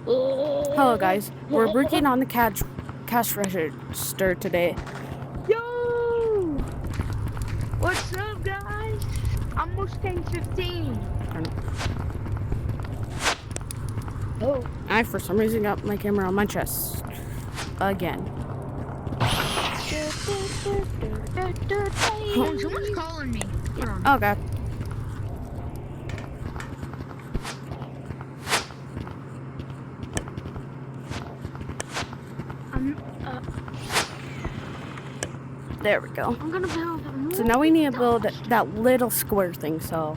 Hello guys, we're working on the cash register today. Yo! What's up, guys? I'm Mustang 15. Oh. I, for some reason, got my camera on my chest. Again. Oh, someone's calling me. Hold on. Oh god. There we go. I'm gonna build a So now we need to build that little square thing. So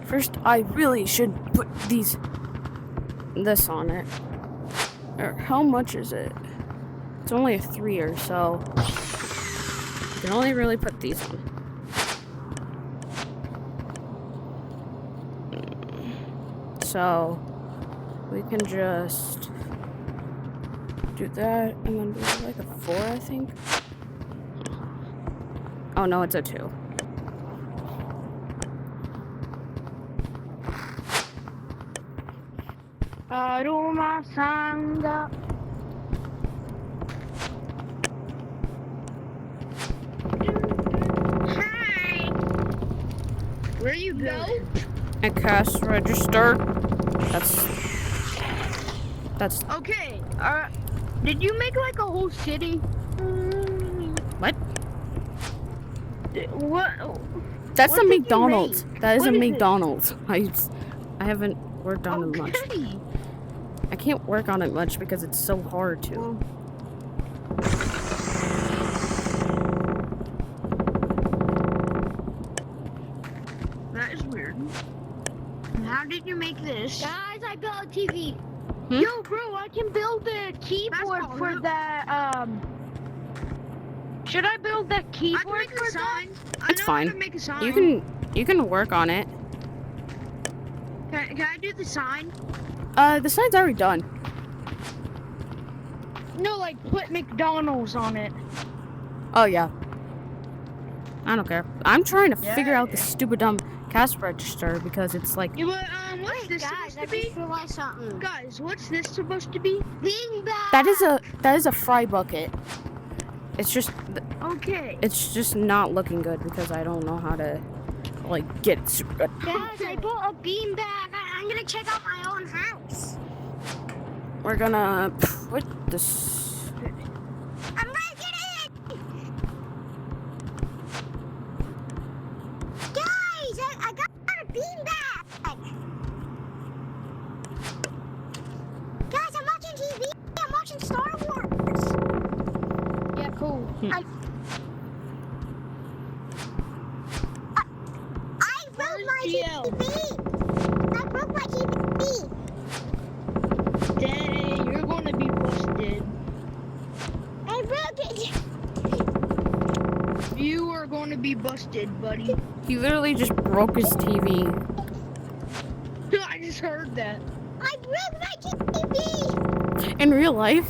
first, I really should put this on it. Or how much is it? It's only a 3 or so. You can only really put these on. So we can just do that and then do like a 4, I think. Oh no, it's a 2. Aroma Sangha. Hi. Where you go? A cash register. That's Okay. Did you make like a whole city? what? What? That's What a did you McDonald's. make? That is What a is it? McDonald's. I haven't worked on it much. Okay. I can't work on it much because it's so hard to. Well, that is weird. How did you make this? Guys, I built a TV. Hmm? Yo, bro, I can build the keyboard That's for cool. that. Should I build that I keyboard can make for a sign. that? It's fine. I can make a sign. You can work on it. Can I do the sign? The sign's already done. No, like put McDonald's on it. Oh yeah. I don't care. I'm trying to figure out the Yeah. stupid dumb cash register because it's like Yeah, but what's Wait, this guys, supposed I to be? just realized something. Guys, what's this supposed to be? Beanbag. that is a fry bucket. It's just Okay. not looking good because I don't know how to like get it super good. Guys, I built a beanbag. I'm gonna check out my own house. We're gonna put this. I'm breaking it. Guys, I got a beanbag. Guys, I'm watching TV. I'm watching Star Wars. Yeah, cool. I broke my Gio? TV. I broke my TV. Dang, you're gonna be busted. I broke it. You are going to be busted, buddy. He literally just broke his TV. I just heard that. I broke my TV. In real life?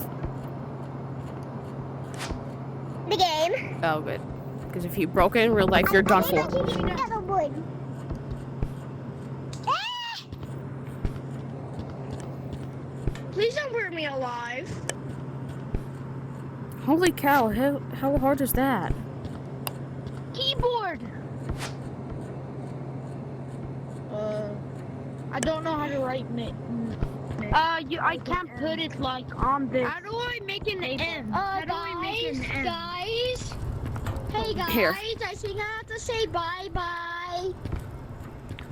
The game. Oh, good. Because if you broke it in real life, you're done I made for. my TV out of wood. Ah! Please don't burn me alive. Holy cow, how hard is that? Keyboard. I don't know how to write it. I can't put it like on this. How do I make an M? How do I make an M? Guys. Hey guys, Here. I think I have to say bye-bye.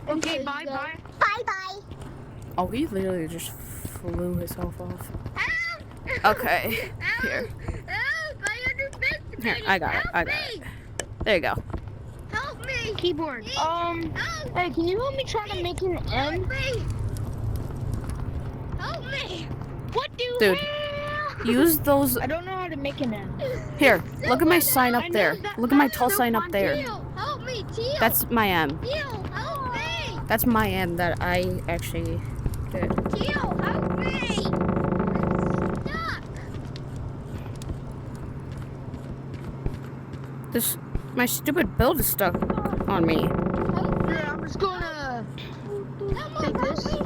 Okay, bye bye. Bye-bye. Oh, he literally just flew himself off. Help! Okay, here. Help! I understand. Here, I got it. There you go. Help me! Keyboard. Help! Hey, can you help me try to make an Help M? me! Help me! What do Dude. hell? Use those. I don't know how to make an M. Here, look at my sign up I know there. that- Look at my that's tall so sign up fun, there. Teal, help me, Teal! That's my M. Teal, help me! That's my M that I actually did. Teal, help me! I'm stuck! My stupid build is stuck on me. Help me! Here, I'm just gonna Someone take help this. me!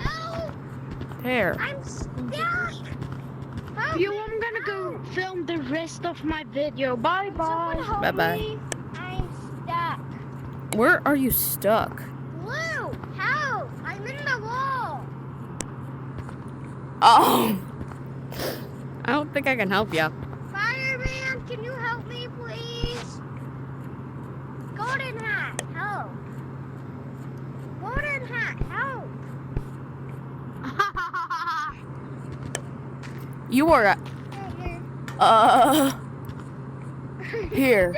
Help! There. I'm stuck. Help You, me. I'm gonna go film the rest of my video. Bye Someone bye. help Bye-bye. me. I'm stuck. Where are you stuck? Blue, help! I'm in the wall. Oh. I don't think I can help you. Fireman, can you help me, please? Golden hat, help. Golden hat, help. You are. Here.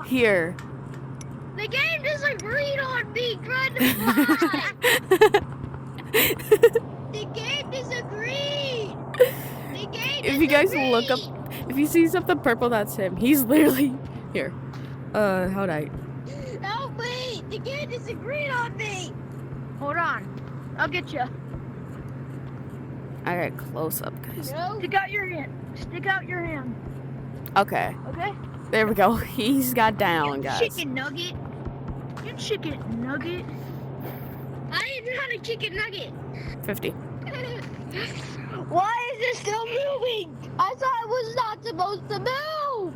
Here. The game disagreed on me trying to fly. The game disagreed. The game If you guys look up, disagreed. if you see something purple, that's him. He's literally here. How'd I? Help me! The game disagreed on me. Hold on. I'll get you. I got close up, guys. No. Stick out your hand. Stick out your hand. Okay, Okay? there we go. He's got down, guys. Chicken nugget. You chicken nugget. I am not a chicken nugget. 50. Why is it still moving? I thought it was not supposed to move.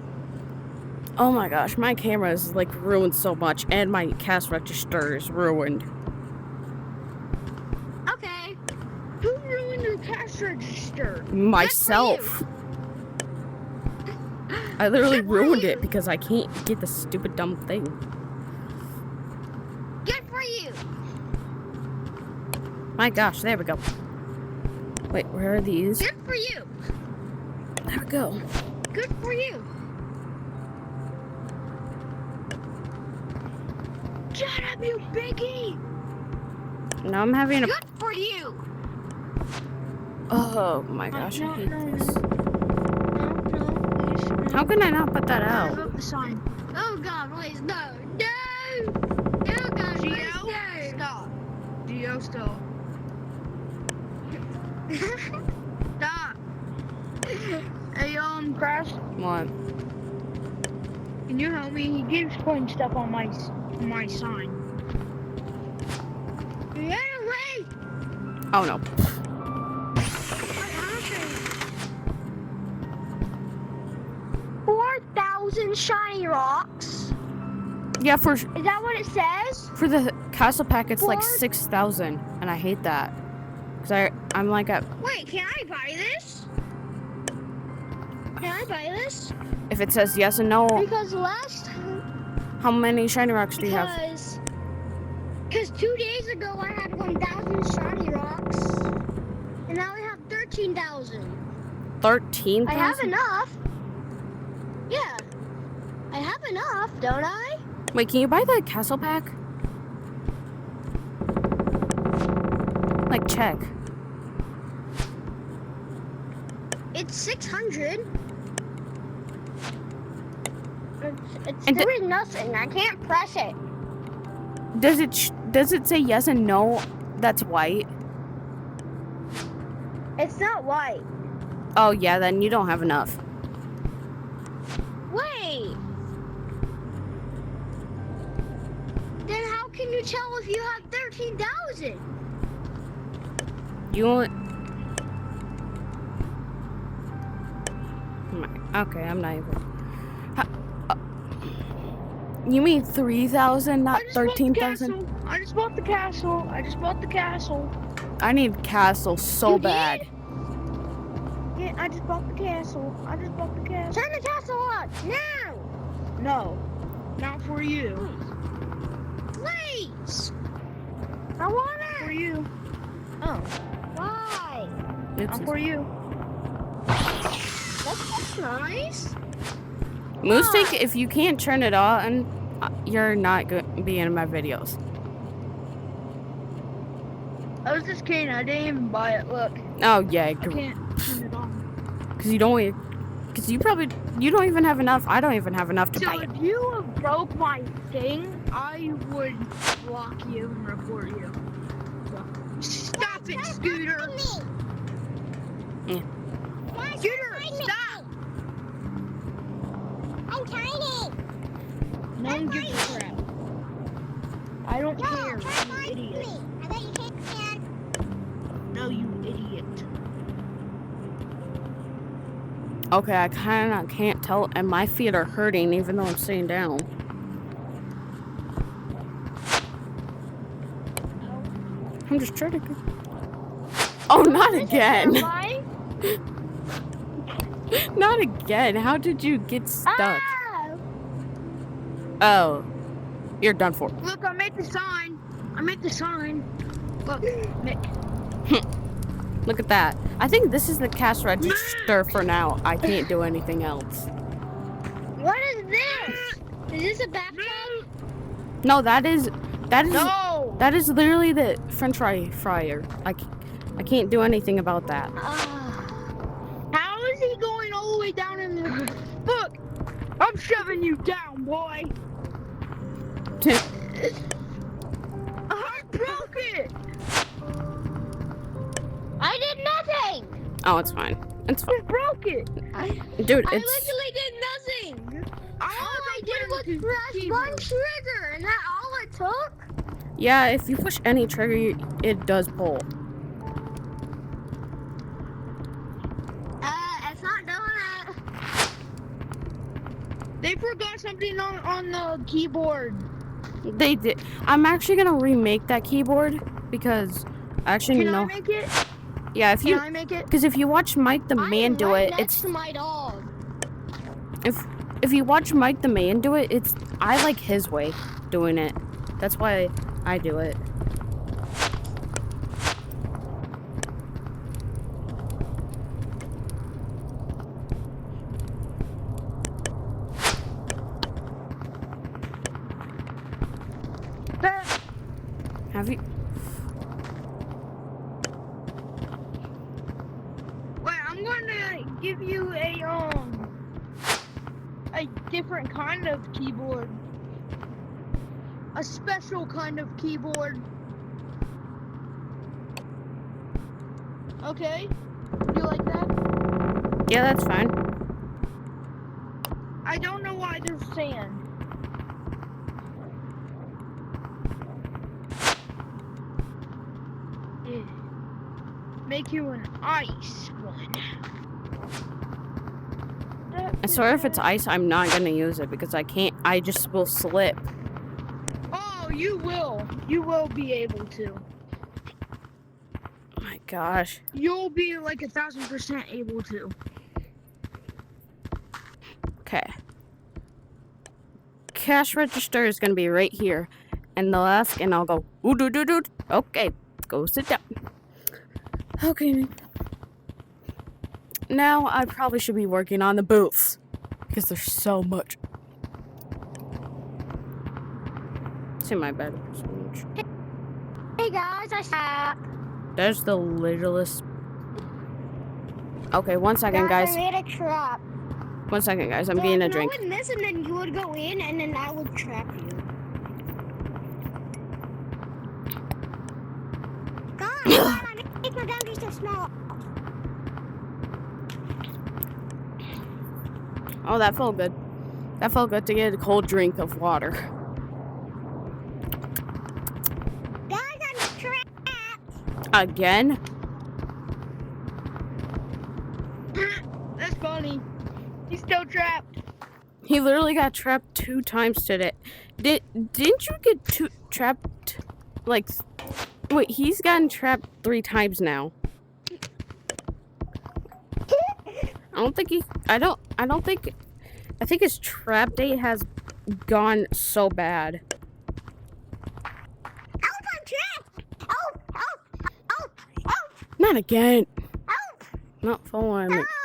Oh my gosh, my camera is like ruined so much, and my cash register is ruined. Okay. Who ruined your cash register? Myself. I literally Good for ruined you. it because I can't get the stupid dumb thing. Good for you. My gosh, there we go. Wait, where are these? Good for you. There we go. Good for you. Shut up, you biggie! Now I'm having a. Good for you. Oh my gosh, I No, hate no, this. No, please. How can I not put that I out? wrote the sign. Oh God, please no, no. Oh God, please Gio, no. stop. Gio, stop. Stop. Hey, Crash, What? can you help me? He keeps putting stuff on my sign. Get away. Oh no. 4,000 shiny rocks. Yeah, for Is that what it says? the castle pack, it's like What? 6,000, and I hate that. Cause I'm like at, Wait, can I buy this? Can I buy this? if it says yes and no, Because last how many shiny rocks do you have? because 2 days ago I had 1,000 shiny rocks, and now I have 13,000. 13,000? I have enough. Yeah, I have enough, don't I? Wait, can you buy the castle pack? Like, check. It's 600. It's And doing nothing. I can't press it. Does it say yes and no? That's white. It's not white. Oh yeah, then you don't have enough. Wait. Then how can you tell if you have 13,000? You want? Okay, I'm not even. You mean 3,000, not 13,000? I just bought the castle. I just bought the castle. I need castle so You did? bad. Yeah, I just bought the castle. I just bought the castle. Turn the castle on now. No, not for you. Please. I want For it. you. Oh, Why? It's not for you. That's nice. Moostic, if you can't turn it on, you're not going to be in my videos. I was just kidding. I didn't even buy it. Look, Oh yeah, I can't turn it on. because you don't even have enough. I don't even have enough to So buy it. if you broke my thing, I would block you and report you. So, stop it, Scooter. Yeah. Scooter, stop. I'm tiny. No one gives a crap. I don't care, No, you idiot. I bet you can't. No, you idiot. Okay, I kind of can't tell, and my feet are hurting even though I'm sitting down. I'm just trying to go. Oh, not again. Not again. How did you get stuck? Ah! Oh, you're done for. Look, I made the sign. I made the sign. Look, Look at that. I think this is the cash register for now. I can't do anything else. What is this? Is this a bathtub? No, that is no. that is literally the French fry fryer. I can't do anything about that. How is he going all the way down in the... Look, I'm shoving you down, boy. I broke it. I did nothing. Oh, it's fine. It's fine. You broke it. Dude, I it's literally did nothing. All I did was to press one trigger, and that all it took? yeah, if you push any trigger, it does pull. It's not doing it. They forgot something on the keyboard. They did. I'm actually gonna remake that keyboard because actually Can no. I make it? Yeah, if you Can I make it? because if you watch Mike the Man do it, next it's to my dog. if you watch Mike the Man do it, it's I like his way doing it. That's why I do it. Have you? Wait, I'm gonna give you a different kind of keyboard. A special kind of keyboard. Okay? You like that? Yeah, that's fine. I don't know why there's sand. Make you an ice one. I swear if it's ice, I'm not gonna use it because I can't. I just will slip. Oh, you will. You will be able to. Oh my gosh. You'll be like 1,000% able to. Okay. Cash register is gonna be right here, and the left, and I'll go. Ooh doo doo doo. Okay, go sit down. Okay. Now I probably should be working on the booths because there's so much. See my bed. Hey guys, I stop. There's the littlest. Okay, 1 second, guys. I made a trap. 1 second, guys. I'm getting a drink. I would miss, and then you would go in, and then I would trap you. God, I make my doggy so small. Oh, that felt good. That felt good to get a cold drink of water. Guys, I'm trapped. Again? That's funny. He's still trapped. He literally got trapped 2 times today. Didn't you get trapped? Like, wait, he's gotten trapped 3 times now. I think his trap date has gone so bad. Oh, I'm trapped. Oh. Not again. Oh. Not following me. Oh.